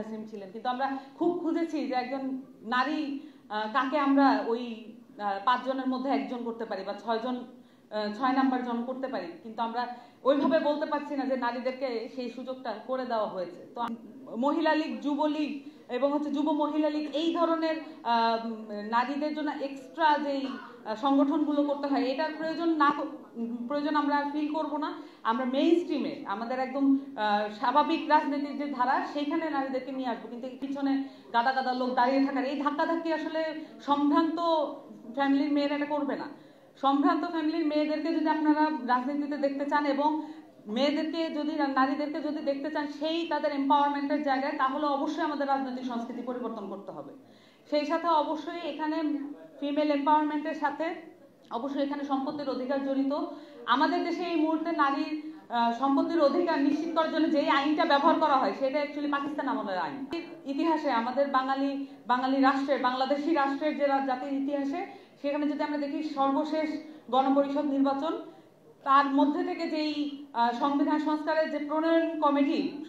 হাসিম ছিলেন, কিন্তু আমরা খুব খুঁজেছি যে একজন নারী কাকে আমরা ওই 5 জনের মধ্যে একজন করতে পারি বা 6 নাম্বার জন করতে পারি, কিন্তু আমরা ওইভাবে বলতে পারছি না যে নারীদেরকে সেই সুযোগটা করে দেওয়া হয়েছে। তো মহিলা লীগ, যুবলীগ এবং যুব মহিলা লীগ, এই ধরনের নারীদের জন্য এক্সট্রা যেই সংগঠনগুলো করতে হয়, এটার প্রয়োজন আমরা ফিল করব না। আমরা মেইন স্ট্রিমে আমাদের একদম স্বাভাবিক রাজনীতির যে ধারা, সেইখানে নারীদেরকে নিয়ে আসবো। কিন্তু পিছনে গাদা গাদা লোক দাঁড়িয়ে থাকার এই ধাক্কাধাক্কি আসলে সম্ভ্রান্ত ফ্যামিলির মেয়েরা এটা করবে না। সম্ভ্রান্ত ফ্যামিলির মেয়েদেরকে যদি আপনারা রাজনীতিতে দেখতে চান এবং নারীদেরকে যদি দেখতে চান সেই তাদের এম্পাওয়ারমেন্টের জায়গায়, তাহলে অবশ্যই আমাদের রাজনৈতিক সংস্কৃতি পরিবর্তন করতে হবে। সেই সাথে অবশ্যই এখানে ফিমেল এম্পাওয়ারমেন্টের সাথে অবশ্যই এখানে সম্পত্তির অধিকার জড়িত। আমাদের দেশে এই মুহূর্তে নারীর সম্পত্তির অধিকার নিশ্চিত করার জন্য যে আইনটা ব্যবহার করা হয়, সেটা অ্যাকচুয়ালি পাকিস্তান আমলের আইন। ইতিহাসে আমাদের বাঙালি রাষ্ট্রের, বাংলাদেশি রাষ্ট্রের যে জাতির ইতিহাসে, সেখানে যদি আমরা দেখি সর্বশেষ গণপরিষদ নির্বাচন, তার মধ্যে থেকে যেই সংবিধান সংস্কারের যে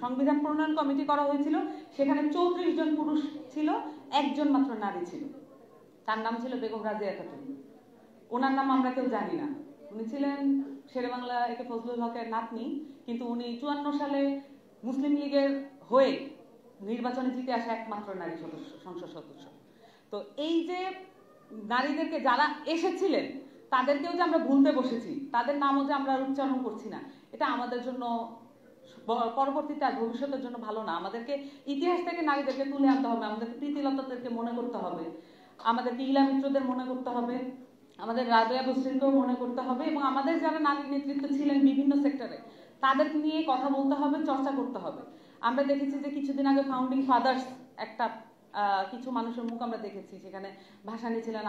সংবিধান প্রণয়ন কমিটি করা হয়েছিল, সেখানে 34 জন পুরুষ ছিল, একজন মাত্র নারী ছিল। তার নাম ছিল বেগম রাজিয়া খাতুন। ওনার নাম আমরা কেউ জানি না। উনি ছিলেন শেরেবাংলা একে ফজলুল হকের নাতনি, কিন্তু উনি 54 সালে মুসলিম লীগের হয়ে নির্বাচনে জিতে আসা একমাত্র নারী সংসদ সদস্য। তো এই যে নারীদেরকে যারা এসেছিলেন, তাদেরকেও যে আমরা ভুলতে বসেছি, তাদের নামও যে আমরা উচ্চারণ করছি না, এটা আমাদের জন্য পরবর্তীতে আর ভবিষ্যতের জন্য ভালো না। আমাদেরকে ইতিহাস থেকে নারীদেরকে তুলে আনতে হবে, আমাদেরকে প্রীতিলতাদেরকে মনে করতে হবে, আমাদেরকে ইলা মিত্রদের মনে করতে হবে, আমাদের রাবেয়া বসরিনকেও মনে করতে হবে, এবং আমাদের যারা নারী নেতৃত্ব ছিলেন বিভিন্ন সেক্টরে, তাদের নিয়ে কথা বলতে হবে, চর্চা করতে হবে। আমরা দেখেছি যে কিছুদিন আগে ফাউন্ডিং ফাদার্স একটা কিছু মানুষের মুখ আমরা দেখেছি, সেখানে ভাসানী ছিলেন।